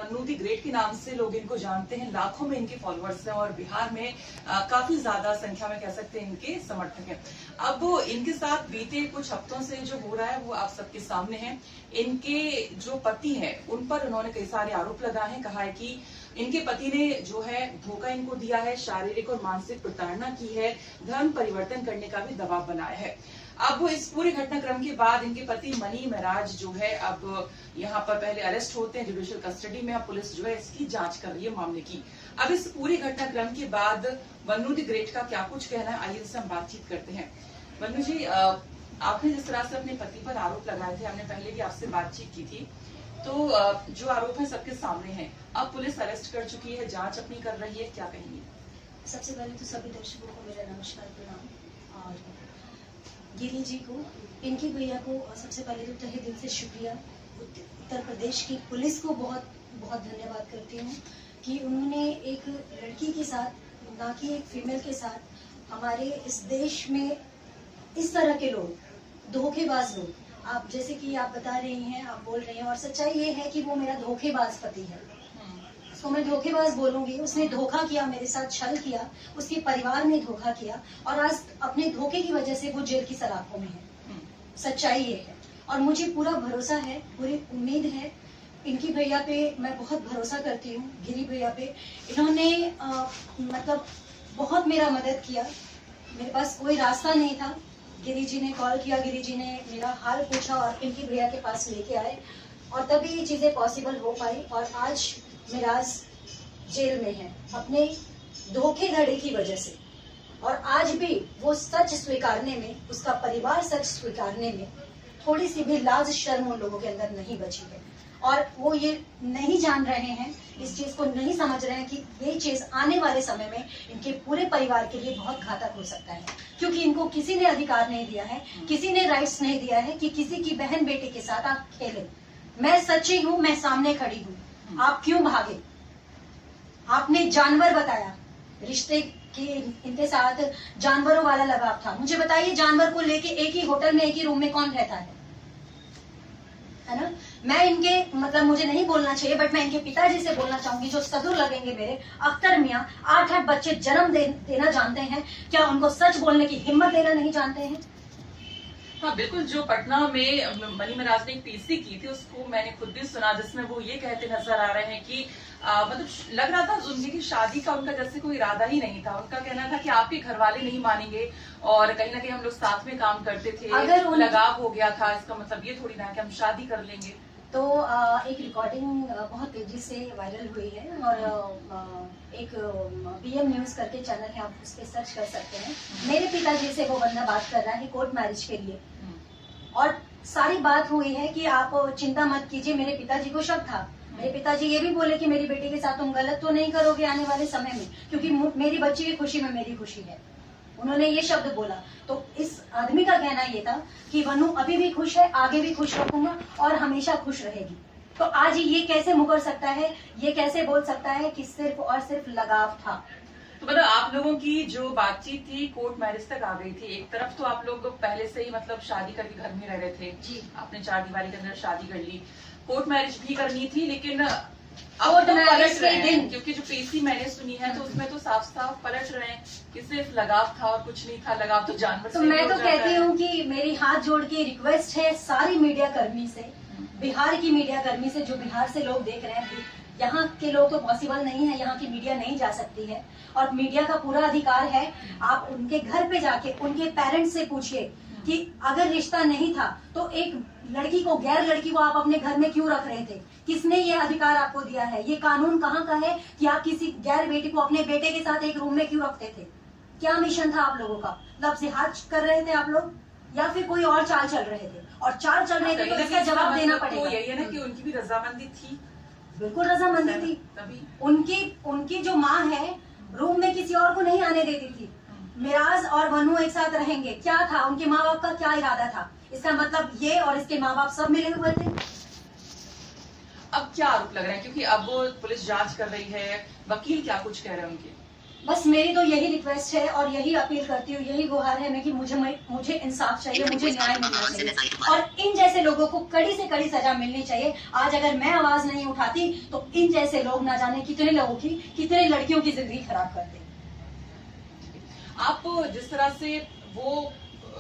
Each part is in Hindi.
वन्नू दी ग्रेट के नाम से लोग इनको जानते हैं, लाखों में इनके फॉलोअर्स हैं और बिहार में काफी ज्यादा संख्या में कह सकते हैं इनके समर्थक हैं। अब इनके साथ बीते कुछ हफ्तों से जो हो रहा है वो आप सबके सामने है। इनके जो पति हैं उन पर उन्होंने कई सारे आरोप लगाए हैं। कहा है कि इनके पति ने जो है धोखा इनको दिया है, शारीरिक और मानसिक प्रताड़ना की है, धर्म परिवर्तन करने का भी दबाव बनाया है। अब इस पूरे घटनाक्रम के बाद इनके पति मनी महराज जो है अब यहाँ पर पहले अरेस्ट होते हैं जुडिशियल कस्टडी में। अब पुलिस जो है इसकी जांच कर रही है मामले की। अब इस पूरे घटनाक्रम के बाद वन्नू दी ग्रेट का क्या कुछ कहना है, आइए इससे हम बातचीत करते हैं। वन्नू जी, आपने जिस तरह से अपने पति पर आरोप लगाए थे, हमने पहले भी आपसे बातचीत की थी, तो जो आरोप है सबके सामने हैं। अब पुलिस अरेस्ट कर चुकी है, जांच अपनी कर रही है, क्या कहेंगे? सबसे पहले तो सभी दर्शकों को मेरा नमस्कार, प्रणाम। और गिरी जी को, इनकी भैया को सबसे पहले तो तहे दिल से शुक्रिया। उत्तर प्रदेश की पुलिस को बहुत बहुत धन्यवाद करती हूँ कि उन्होंने एक लड़की के साथ, ना कि एक फीमेल के साथ, हमारे इस देश में इस तरह के लोग, धोखेबाज लोग, आप जैसे कि आप बता रही हैं, आप बोल रही हैं, और सच्चाई ये है कि वो मेरा धोखेबाज पति है। उसको मैं धोखेबाज बोलूंगी। उसने धोखा किया, मेरे साथ छल किया, उसके परिवार ने धोखा किया और आज अपने धोखे की वजह से वो जेल की सलाखों में है। सच्चाई ये है और मुझे पूरा भरोसा है, पूरी उम्मीद है इनकी भैया पे। मैं बहुत भरोसा करती हूँ गिरी भैया पे। इन्होंने मतलब बहुत मेरा मदद किया। मेरे पास कोई रास्ता नहीं था। गिरी जी ने कॉल किया, गिरी जी ने मेरा हाल पूछा और इनकी भैया के पास लेके आए और तभी ये चीजें पॉसिबल हो पाई। और आज महराज जेल में है अपने धोखेधड़ी की वजह से। और आज भी वो सच स्वीकारने में, उसका परिवार सच स्वीकारने में थोड़ी सी भी लाज शर्म उन लोगों के अंदर नहीं बची है। और वो ये नहीं जान रहे हैं, इस चीज को नहीं समझ रहे हैं कि ये चीज आने वाले समय में इनके पूरे परिवार के लिए बहुत घातक हो सकता है। क्योंकि इनको किसी ने अधिकार नहीं दिया है, किसी ने राइट्स नहीं दिया है कि किसी की बहन बेटे के साथ आप खेलें। मैं सच्ची हूँ, मैं सामने खड़ी हूँ। आप क्यों भागे? आपने जानवर बताया, रिश्ते की इनके साथ जानवरों वाला लगाव था। मुझे बताइए, जानवर को लेके एक ही होटल में, एक ही रूम में कौन रहता है ना? मैं इनके मतलब मुझे नहीं बोलना चाहिए, बट मैं इनके पिताजी से बोलना चाहूंगी, जो सदुर लगेंगे मेरे, अख्तर मियां। 8-8 बच्चे जन्म देना जानते हैं, क्या उनको सच बोलने की हिम्मत देना नहीं जानते हैं? हाँ बिल्कुल। जो पटना में मनी महराज ने एक पीसी की थी, उसको मैंने खुद भी सुना, जिसमें वो ये कहते नजर आ रहे हैं कि मतलब लग रहा था उनकी शादी का उनका जैसे कोई इरादा ही नहीं था। उनका कहना था कि आपके घर वाले नहीं मानेंगे और कहीं ना कहीं हम लोग साथ में काम करते थे, अगर लगाव हो गया था, इसका मतलब ये थोड़ी ना कि हम शादी कर लेंगे। तो एक रिकॉर्डिंग बहुत तेजी से वायरल हुई है और एक पीएम न्यूज करके चैनल है, आप उस पर सर्च कर सकते हैं। मेरे पिताजी से वो बंदा बात कर रहा है कोर्ट मैरिज के लिए और सारी बात हुई है कि आप चिंता मत कीजिए। मेरे पिताजी को शक था। मेरे पिताजी ये भी बोले कि मेरी बेटी के साथ तुम गलत तो नहीं करोगे आने वाले समय में, क्योंकि मेरी बच्ची की खुशी में मेरी खुशी है। उन्होंने ये शब्द बोला। तो इस आदमी का कहना ये था कि वन्नू अभी भी खुश है, आगे भी खुश रखूंगा और हमेशा खुश रहेगी। तो आज ये कैसे मुकर सकता है, ये कैसे बोल सकता है कि सिर्फ और सिर्फ लगाव था? तो मतलब आप लोगों की जो बातचीत थी कोर्ट मैरिज तक आ गई थी। एक तरफ तो आप लोग पहले से ही मतलब शादी करके घर में रह रहे थे जी, आपने 4 दीवारी के अंदर शादी कर ली, कोर्ट मैरिज भी करनी थी, लेकिन अब तो पलट रहे हैं, क्योंकि जो पीसी मैंने सुनी है तो उसमें तो साफ साफ पलट रहे हैं कि सिर्फ लगाव था और कुछ नहीं था। लगाव तो जानवर तो मैं तो कहती हूँ कि मेरी हाथ जोड़ के रिक्वेस्ट है सारी मीडिया कर्मी से, बिहार की मीडिया कर्मी से, जो बिहार से लोग देख रहे हैं। यहाँ के लोग तो पॉसिबल नहीं है, यहाँ की मीडिया नहीं जा सकती है और मीडिया का पूरा अधिकार है। आप उनके घर पे जाके उनके पेरेंट्स से पूछिए कि अगर रिश्ता नहीं था तो एक लड़की को, गैर लड़की को आप अपने घर में क्यों रख रहे थे? किसने ये अधिकार आपको दिया है? ये कानून कहाँ का है कि आप किसी गैर बेटी को अपने बेटे के साथ एक रूम में क्यों रखते थे? क्या मिशन था आप लोगों का? मतलब जिहाद कर रहे थे आप लोग या फिर कोई और चाल चल रहे थे? और चाल चल रहे थे तो इसका जवाब देना पड़ेगा। यही है ना कि उनकी भी रजामंदी थी। बिल्कुल रजामंदी थी। तभी उनकी जो माँ है रूम में किसी और को नहीं आने देती थी। महराज और वन्नू एक साथ रहेंगे, क्या था उनके माँ बाप का क्या इरादा था? इसका मतलब ये और इसके माँ बाप सब मिले हुए थे। अब क्या आरोप लग रहे हैं, क्योंकि अब वो पुलिस जांच कर रही है, वकील क्या कुछ कह रहे हैं उनके? बस मेरी तो यही रिक्वेस्ट है और यही अपील करती हूँ, यही गुहार है मैं कि मुझे इंसाफ चाहिए, मुझे न्याय मिलना चाहिए और इन जैसे लोगों को कड़ी से कड़ी सजा मिलनी चाहिए। आज अगर मैं आवाज नहीं उठाती तो इन जैसे लोग ना जाने कितने लोगों की, कितने लड़कियों की जिंदगी खराब करते। आप जिस तरह से वो,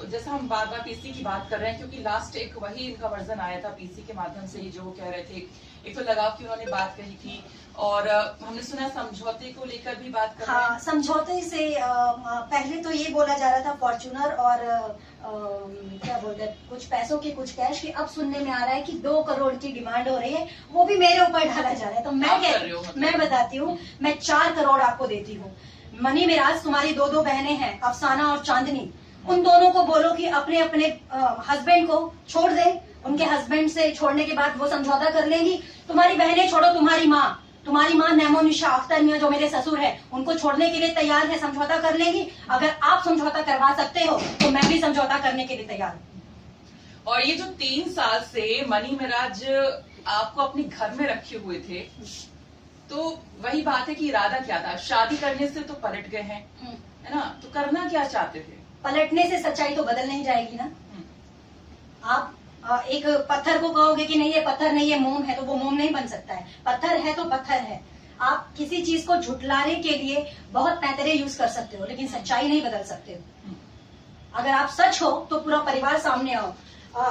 जैसा हम बार बार पीसी की बात कर रहे हैं, क्योंकि लास्ट एक वही इनका वर्जन आया था पीसी के माध्यम से ही, जो वो कह रहे थे, एक तो लगाव की उन्होंने बात कही थी और हमने सुना समझौते को लेकर भी बात कर रहे हैं। हाँ, समझौते से पहले तो ये बोला जा रहा था फॉर्च्यूनर और क्या बोलते हैं, कुछ पैसों की कुछ कैश की। अब सुनने में आ रहा है कि 2 करोड़ की डिमांड हो रही है, वो भी मेरे ऊपर डाला जा रहा है। तो मैं बताती हूँ, मैं 4 करोड़ आपको देती हूँ। मनी मिराज, तुम्हारी 2 बहनें हैं, अफसाना और चांदनी, उन दोनों को बोलो कि अपने अपने हस्बैंड को छोड़ दे। उनके हस्बैंड से छोड़ने के बाद वो समझौता कर लेंगी। तुम्हारी बहनें छोड़ो, तुम्हारी माँ नैमोनिशा अख्तर मियां जो मेरे ससुर है, उनको छोड़ने के लिए तैयार है, समझौता कर लेंगी। अगर आप समझौता करवा सकते हो तो मैं भी समझौता करने के लिए तैयार हूँ। और ये जो 3 साल से मनी मिराज आपको अपने घर में रखे हुए थे, तो वही बात है कि इरादा क्या था? शादी करने से तो पलट गए हैं, है ना? तो करना क्या चाहते थे? पलटने से सच्चाई तो बदल नहीं जाएगी ना। आप एक पत्थर को कहोगे कि नहीं ये पत्थर नहीं है, मोम है, तो वो मोम नहीं बन सकता है। पत्थर है तो पत्थर है। आप किसी चीज को झुटलाने के लिए बहुत पैतरे यूज कर सकते हो, लेकिन सच्चाई नहीं बदल सकते हो। अगर आप सच हो तो पूरा परिवार सामने आओ।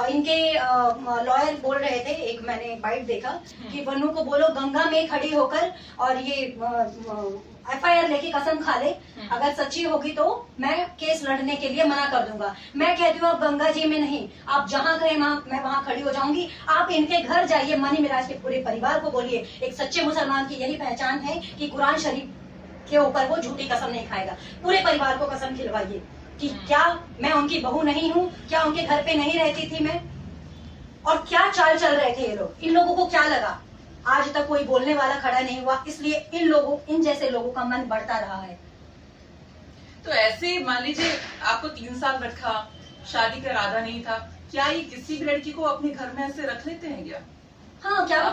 इनके लॉयर बोल रहे थे, एक मैंने बाइट देखा कि वनु को बोलो गंगा में खड़ी होकर और ये FIR लेके कसम खा ले, अगर सच्ची होगी तो मैं केस लड़ने के लिए मना कर दूंगा। मैं कहती हूँ आप गंगा जी में नहीं, आप जहाँ कहें मैं वहाँ खड़ी हो जाऊंगी। आप इनके घर जाइए, मनी मिराज के पूरे परिवार को बोलिए, एक सच्चे मुसलमान की यही पहचान है कि कुरान शरीफ के ऊपर वो झूठी कसम नहीं खाएगा। पूरे परिवार को कसम खिलवाइए कि क्या मैं उनकी बहू नहीं हूँ, क्या उनके घर पे नहीं रहती थी मैं, और क्या चाल चल रहे थे ये लोग। इन लोगों को क्या लगा, आज तक कोई बोलने वाला खड़ा नहीं हुआ, इसलिए इन जैसे लोगों का मन बढ़ता रहा है। तो ऐसे मान लीजिए आपको 3 साल रखा, शादी का इरादा नहीं था, क्या ये किसी भी लड़की को अपने घर में ऐसे रख लेते हैं क्या? हाँ, क्या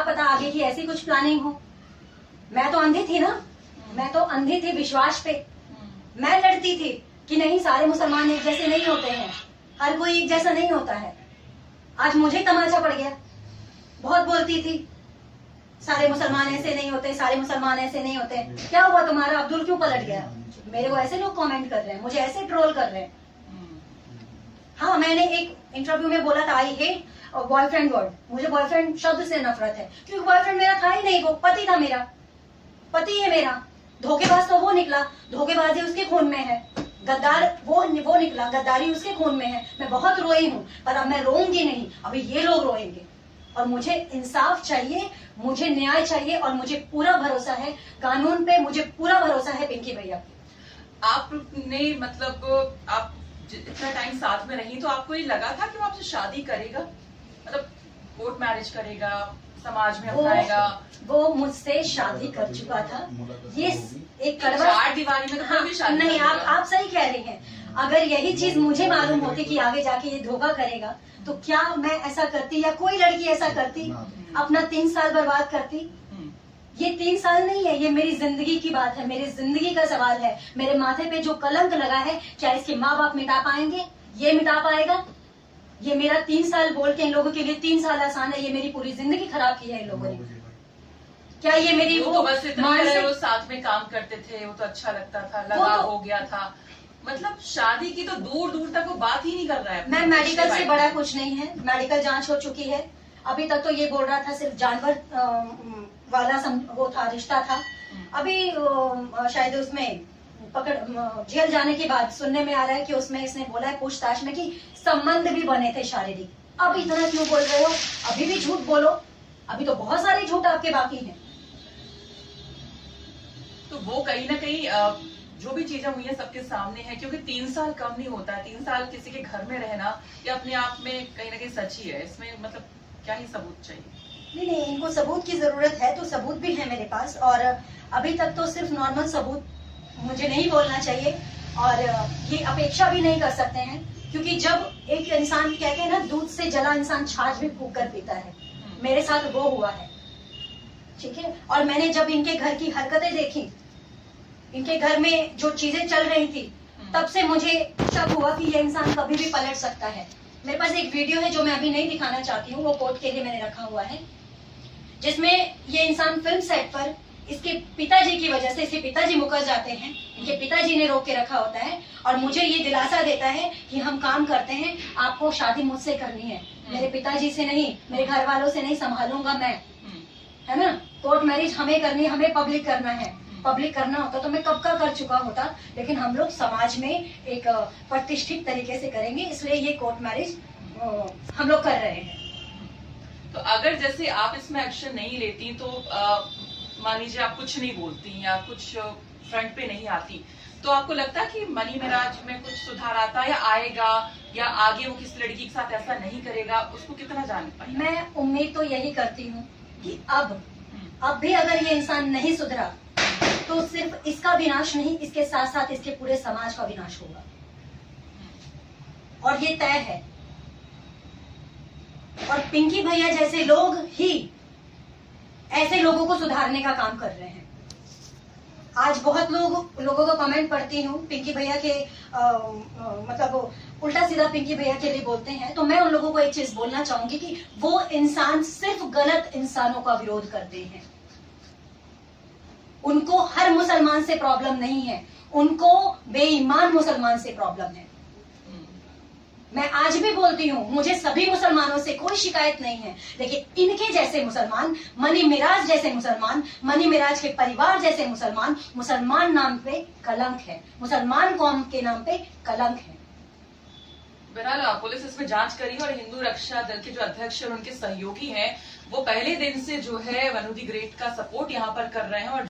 पता आगे की ऐसी कुछ प्लानिंग हो। मैं तो अंधी थी ना, मैं तो अंधी थी विश्वास पे। मैं लड़ती थी कि नहीं, सारे मुसलमान एक जैसे नहीं होते हैं, हर कोई एक जैसा नहीं होता है। आज मुझे तमाचा पड़ गया। बहुत बोलती थी सारे मुसलमान ऐसे नहीं होते, सारे मुसलमान ऐसे नहीं होते। क्या हुआ तुम्हारा? अब्दुल क्यों पलट गया? मेरे को ऐसे लोग कमेंट कर रहे हैं, मुझे ऐसे ट्रोल कर रहे हैं। हाँ, मैंने एक इंटरव्यू में बोला था आई हेट बॉयफ्रेंड वर्ड। मुझे बॉयफ्रेंड शब्द से नफरत है, क्योंकि बॉयफ्रेंड मेरा था ही नहीं, वो पति था मेरा, पति है मेरा। धोखेबाज तो वो निकला, धोखेबाजी उसके खून में है। गद्दार वो निकला, गद्दारी उसके खून में है। मैं बहुत रोई हूँ, पर अब मैं रोऊंगी नहीं, अभी ये लोग रोएंगे। और मुझे इंसाफ चाहिए, मुझे न्याय चाहिए और मुझे पूरा भरोसा है कानून पे, मुझे पूरा भरोसा है पिंकी भैया की। आपने मतलब आप इतना टाइम साथ में रही, तो आपको ये लगा था कि वो आपसे शादी करेगा, मतलब कोर्ट मैरिज करेगा, समाज में अपनाएगा? वो मुझसे शादी कर चुका था। ये एक कड़वा 4 दीवारी में तो कोई भी शादी नहीं। आप सही कह रही हैं। अगर यही चीज मुझे मालूम होती कि आगे जाके ये धोखा करेगा, तो क्या मैं ऐसा करती या कोई लड़की ऐसा करती, अपना 3 साल बर्बाद करती? ये 3 साल नहीं है, ये मेरी जिंदगी की बात है, मेरी जिंदगी का सवाल है। मेरे माथे पे जो कलंक लगा है, क्या इसके माँ बाप मिटा पाएंगे? ये मिटा पाएगा? ये मेरा 3 साल बोल के इन लोगों के लिए 3 साल आसान है, ये मेरी पूरी जिंदगी खराब की है इन लोगों ने। क्या ये मेरी वो तो बस इतना वो साथ में काम करते थे, वो तो अच्छा लगता था, लगा हो गया था, मतलब शादी की तो दूर दूर तक वो बात ही नहीं कर रहा है। मैं मेडिकल से बड़ा कुछ नहीं है, मेडिकल जांच हो चुकी है। अभी तक तो ये बोल रहा था सिर्फ जानवर वाला वो था, रिश्ता था। अभी शायद उसमें जेल जाने के बाद सुनने में आ रहा है कि उसमें इसने बोला है पूछताछ में कि संबंध भी बने थे शारीरिक। अब इतना क्यों बोल रहे हो? अभी भी झूठ बोलो, अभी तो बहुत सारे झूठ आपके बाकी हैं। तो वो कहीं ना कहीं जो भी चीजें हुई है सबके सामने है, क्योंकि 3 साल कम नहीं होता है। 3 साल किसी के घर में रहना ये अपने आप में कहीं ना कहीं सच ही है। इसमें मतलब क्या ही सबूत चाहिए? नहीं, इनको सबूत की जरूरत है, तो सबूत भी है मेरे पास। और अभी तक तो सिर्फ नॉर्मल सबूत मुझे नहीं बोलना चाहिए, और ये अपेक्षा भी नहीं कर सकते हैं, क्योंकि जब एक इंसान कहते हैं ना, दूध से जला इंसान छाछ भी फूंक कर पीता है, मेरे साथ वो हुआ है। ठीक है। और मैंने जब इनके घर की हरकतें देखी इनके घर में जो चीजें चल रही थी, तब से मुझे शक हुआ कि ये इंसान कभी भी पलट सकता है। मेरे पास एक वीडियो है जो मैं अभी नहीं दिखाना चाहती हूँ, वो कोर्ट के लिए मैंने रखा हुआ है, जिसमें ये इंसान फिल्म सेट पर इसके पिताजी की वजह से, इसके पिताजी मुकर जाते हैं, इनके पिताजी ने रोक के रखा होता है और मुझे ये दिलासा देता है कि हम काम करते हैं, आपको शादी मुझसे करनी है, मेरे पिताजी से नहीं, मेरे घर वालों से नहीं, संभालूंगा मैं, है ना। कोर्ट मैरिज हमें करनी, हमें पब्लिक करना है, पब्लिक करना होता तो मैं कब का कर चुका होता, लेकिन हम लोग समाज में एक प्रतिष्ठित तरीके से करेंगे, इसलिए ये कोर्ट मैरिज हम लोग कर रहे हैं। तो अगर जैसे आप इसमें एक्शन नहीं लेती तो मान लीजिए आप कुछ नहीं बोलती या कुछ फ्रंट पे नहीं आती, तो आपको लगता है कि मनी मेराज में कुछ सुधार आता या आएगा, या आगे वो किस लड़की के साथ ऐसा नहीं करेगा, उसको कितना जान पाएगा? मैं उम्मीद तो यही करती हूँ कि अब भी अगर ये इंसान नहीं सुधरा तो सिर्फ इसका विनाश नहीं, इसके साथ साथ इसके पूरे समाज का विनाश होगा, और ये तय है। और पिंकी भैया जैसे लोग ही ऐसे लोगों को सुधारने का काम कर रहे हैं। आज बहुत लोगों का कमेंट पढ़ती हूँ, पिंकी भैया के मतलब उल्टा सीधा पिंकी भैया के लिए बोलते हैं, तो मैं उन लोगों को एक चीज बोलना चाहूंगी कि वो इंसान सिर्फ गलत इंसानों का विरोध करते हैं। उनको हर मुसलमान से प्रॉब्लम नहीं है, उनको बेईमान मुसलमान से प्रॉब्लम है। मैं आज भी बोलती हूँ, मुझे सभी मुसलमानों से कोई शिकायत नहीं है, लेकिन इनके जैसे मुसलमान, मनी मिराज जैसे मुसलमान, मनी मिराज के परिवार जैसे मुसलमान, मुसलमान नाम पे कलंक है, मुसलमान कौम के नाम पे कलंक है। बहरहाल पुलिस इसमें जांच करी और हिंदू रक्षा दल के जो अध्यक्ष और उनके सहयोगी हैं, वो पहले दिन से जो है वनु दी ग्रेट का सपोर्ट यहाँ पर कर रहे हैं और